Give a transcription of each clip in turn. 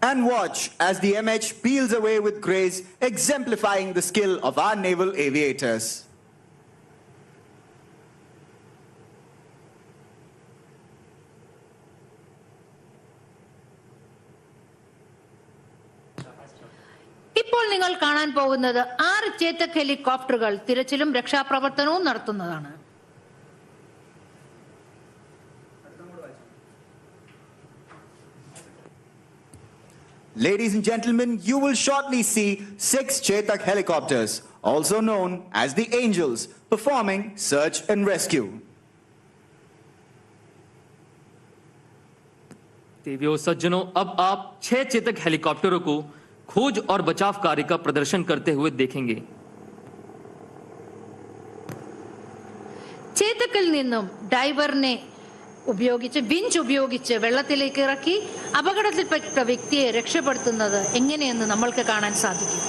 And watch as the MH peels away with grace, exemplifying the skill of our naval aviators. ഇപ്പോൾ നിങ്ങൾ കാണാൻ പോകുന്നത് 6 ചേതക് ഹെലികോപ്റ്ററുകൾ തിരച്ചിലും രക്ഷാപ്രവർത്തനവും നടത്തുന്നതാണ്. Ladies and gentlemen, you will shortly see 6 Chetak helicopters, also known as the Angels, performing search and rescue. देवियों सज्जनों, अब आप 6 चेतक हेलीकॉप्टरों को खोज और बचाव कार्य का प्रदर्शन करते हुए देखेंगे. ചേതക്കിൽ നിന്നും ഡൈവറിനെ ഉപയോഗിച്ച് വിഞ്ച് ഉപയോഗിച്ച് വെള്ളത്തിലേക്ക് ഇറക്കി അപകടത്തിൽപ്പെട്ട വ്യക്തിയെ രക്ഷപ്പെടുത്തുന്നത് എങ്ങനെയെന്ന് നമ്മൾക്ക് കാണാൻ സാധിക്കും.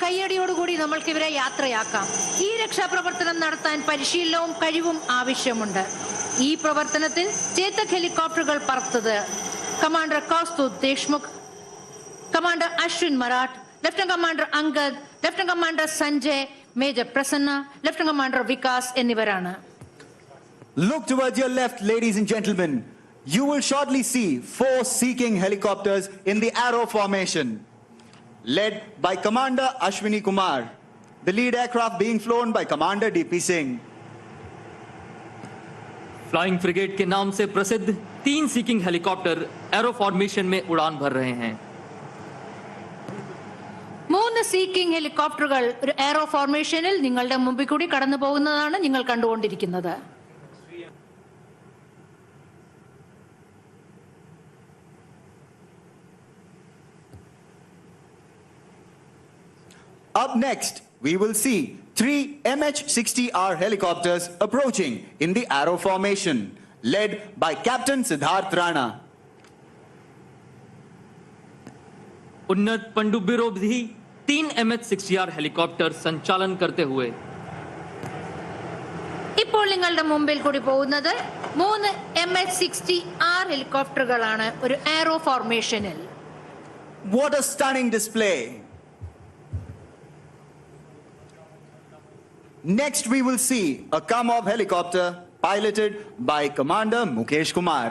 കയ്യടിയോടുകൂടി നമ്മൾക്ക് ഇവരെ യാത്രയാക്കാം. ഈ രക്ഷാപ്രവർത്തനം നടത്താൻ പരിശീലനവും കഴിവും ആവശ്യമുണ്ട്. ഈ പ്രവർത്തനത്തിൽ ചേതക് ഹെലികോപ്റ്ററുകൾ പറത്തത് commander Kaustubh Deshmukh, commander Ashwin Marath, lieutenant commander Angad, lieutenant commander Sanjay, major Prasanna, lieutenant commander Vikas എന്നിവരാണ്. Look towards your left, ladies and gentlemen. You will shortly see 4 Sea King helicopters in the arrow formation, led by Commander Ashwini Kumar, the lead aircraft being flown by Commander DP Singh. Flying frigate के नाम से प्रसिद्ध 3 seeking helicopter arrow formation में उड़ान भर रहे हैं. 3 seeking ഹെലികോപ്റ്ററുകൾ ഒരു എയറോ ഫോർമേഷനിൽ നിങ്ങളുടെ മുമ്പിൽ കൂടി കടന്നു പോകുന്നതാണ് നിങ്ങൾ കണ്ടുകൊണ്ടിരിക്കുന്നത്. Up next, we will see 3 MH-60R helicopters approaching in the arrow formation, led by Captain Siddharth Rana. उन्नत पनडुब्बीरोधी 3 MH-60R हेलीकॉप्टर संचालन करते हुए ഇപ്പോൾ നിങ്ങളുടെ മുമ്പിൽ കൂടി പോകുന്നത് 3 MH-60R ഹെലികോപ്റ്ററുകളാണ് ഒരു aero ഫോർമേഷനിൽ. What a stunning display! Next, we will see a Kamov helicopter piloted by Commander Mukesh Kumar.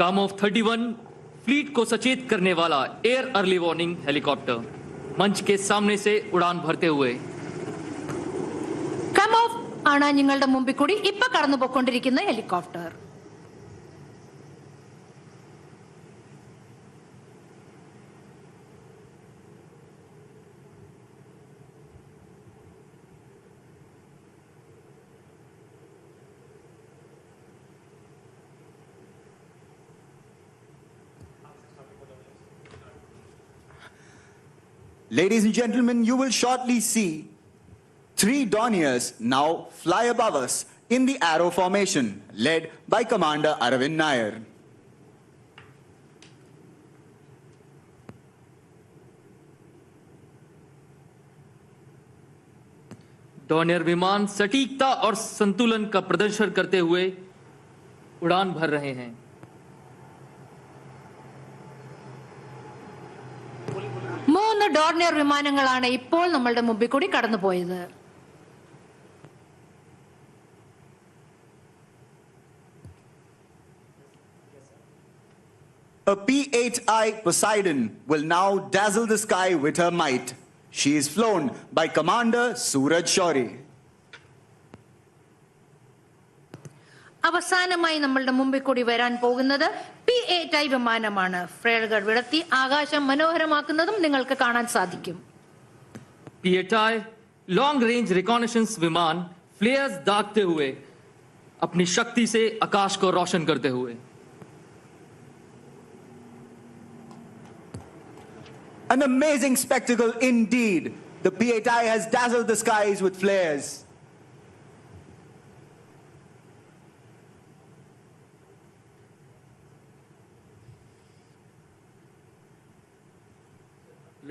Kamov 31 fleet को सचेत करने वाला एयर अर्ली वार्निंग हेलीकॉप्टर मंच के सामने से उड़ान भरते हुए കമോവ് ആണ് നിങ്ങളുടെ മുമ്പിൽ കൂടി ഇപ്പൊ കടന്നു പോയിക്കൊണ്ടിരിക്കുന്ന helicopter. Ladies and gentlemen, you will shortly see 3 Dorniers now fly above us in the arrow formation, led by Commander Aravind Nair. Dornier विमान सटीकता और संतुलन का प्रदर्शन करते हुए उड़ान भर रहे हैं. മൂന്ന് ഡോർണിയർ വിമാനങ്ങളാണ് ഇപ്പോൾ നമ്മളുടെ മുമ്പിൽ കൂടി കടന്നുപോയത്. A P-8I Poseidon will now dazzle the sky with her might. She is flown by Commander Suraj Shauri. അവസാനമായി നമ്മളുടെ മുമ്പിൽ കൂടി വരാൻ പോകുന്നത് P-8I വിമാനമാണ്. ഫ്ലെയറുകൾ വിടർത്തി ആകാശം മനോഹരമാക്കുന്നതും നിങ്ങൾക്ക് കാണാൻ സാധിക്കും. P-8I लॉन्ग रेंज रिकॉनेसेंस विमान फ्लेयर्स दागते हुए अपनी शक्ति से आकाश को रोशन करते हुए. An amazing spectacle indeed. The P-8I has dazzled the skies with flares.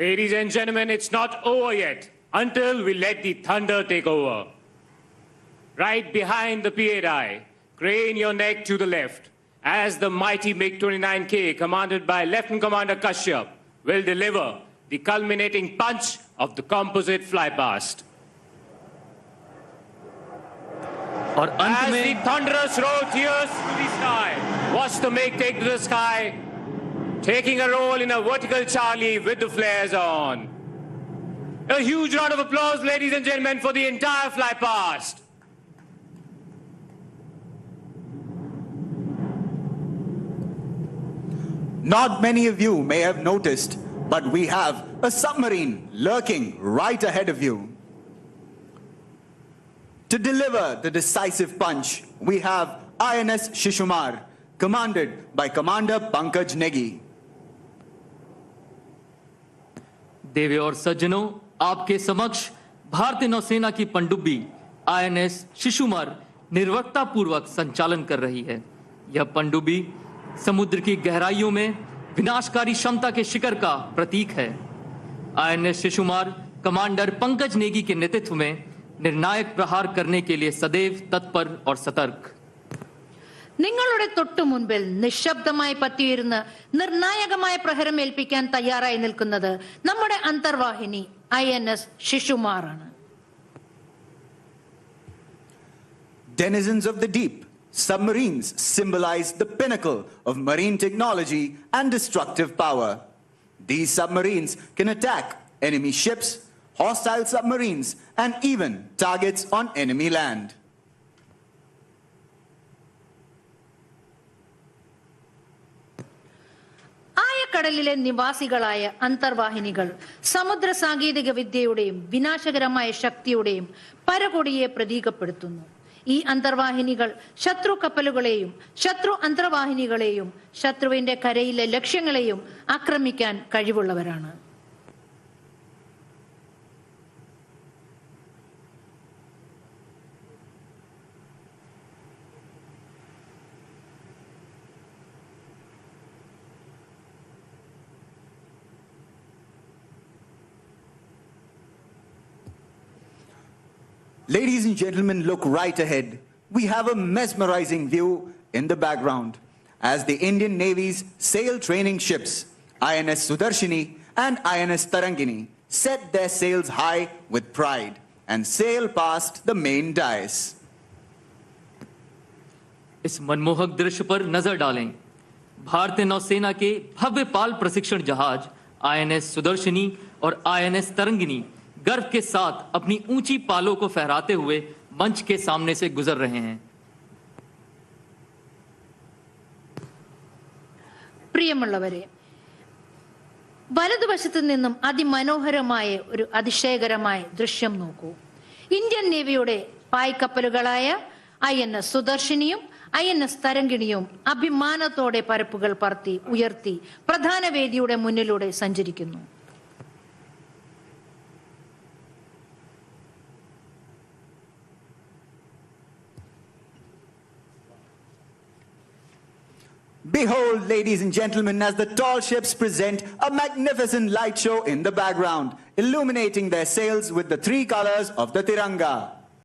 Ladies and gentlemen, it's not over yet until we let the thunder take over. Right behind the P-8I, crane your neck to the left as the mighty MiG-29K, commanded by Lieutenant Commander Kashyap, will deliver the culminating punch of the composite flypast. और अंत As में the thunderous roar tears to the sky, watch the MiG take to the sky, taking a roll in a vertical Charlie with the flares on. A huge round of applause, ladies and gentlemen, for the entire flypast. Not many of you may have noticed, but we have a submarine lurking right ahead of you. To deliver the decisive punch, we have INS Shishumar, commanded by Commander Pankaj Negi. देवी और सज्जनों, आपके समक्ष भारतीय नौसेना की पनडुब्बी INS Shishumar निर्भरता पूर्वक संचालन कर रही है. यह पनडुब्बी समुद्र की गहराइयों में विनाशकारी क्षमता के शिखर का प्रतीक है. INS शिशुमार कमांडर पंकज नेगी के नेतृत्व में निर्णायक प्रहार करने के लिए सदैव तत्पर और सतर्क. നിങ്ങളുടെ തൊട്ടു മുൻപിൽ നിശബ്ദമായി പറ്റിയിരുന്ന് നിർണായകമായ പ്രഹരമേൽപ്പിക്കാൻ തയ്യാറായി നിൽക്കുന്നത് നമ്മുടെ അന്തർവാഹിനി INS ശിശുമാർ ആണ്. Denizens of the deep, submarines symbolize the pinnacle of marine technology and destructive power. These submarines can attack enemy ships, hostile submarines, and even targets on enemy land. ആഴക്കടലിലെ നിവാസികളായ അന്തർവാഹിനികൾ സമുദ്ര സാങ്കേതിക വിദ്യയുടെയും വിനാശകരമായ ശക്തിയുടെയും പരകൊടിയെ പ്രതീകപ്പെടുത്തുന്നു. ഈ അന്തർവാഹിനികൾ ശത്രു കപ്പലുകളെയും ശത്രു അന്തർവാഹിനികളെയും ശത്രുവിന്റെ കരയിലെ ലക്ഷ്യങ്ങളെയും ആക്രമിക്കാൻ കഴിവുള്ളവരാണ്. Ladies and gentlemen, look right ahead. We have a mesmerizing view in the background as the Indian Navy's sail training ships, INS Sudarshini and INS Tarangini, set their sails high with pride and sail past the main dais. इस मनमोहक दृश्य पर नजर डालें. भारतीय नौसेना के भव्य पाल प्रशिक्षण जहाज INS सुदर्शनी और INS तरंगिनी गर्व के साथ अपनी ऊंची पालों को फहराते हुए मंच के सामने से गुजर रहे हैं. പ്രിയമുള്ളവരെ, വലതുവശത്തു നിന്നും അതിമനോഹരമായ ഒരു അതിശയകരമായ ദൃശ്യം നോക്കൂ. ഇന്ത്യൻ നേവിയുടെ പായ്ക്കപ്പലുകളായ INS സുദർശിനിയും INS തരംഗിണിയും അഭിമാനത്തോടെ പരപ്പുകൾ പറത്തി ഉയർത്തി പ്രധാന വേദിയുടെ മുന്നിലൂടെ സഞ്ചരിക്കുന്നു. Behold, ladies and gentlemen, as the tall ships present a magnificent light show in the background, illuminating their sails with the three colors of the Tiranga.